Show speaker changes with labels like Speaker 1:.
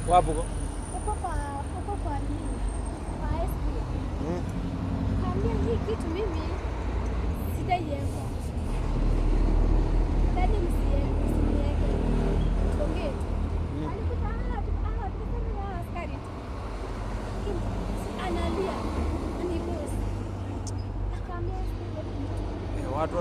Speaker 1: Wapo
Speaker 2: uko kwa nini? Kwa SP. Kaambia hii kitu mimi sitaiweka. Ndani msiweke. Tuongee. Alikutana tukasema askari. Analia. Ni boss. Akaambia
Speaker 1: watu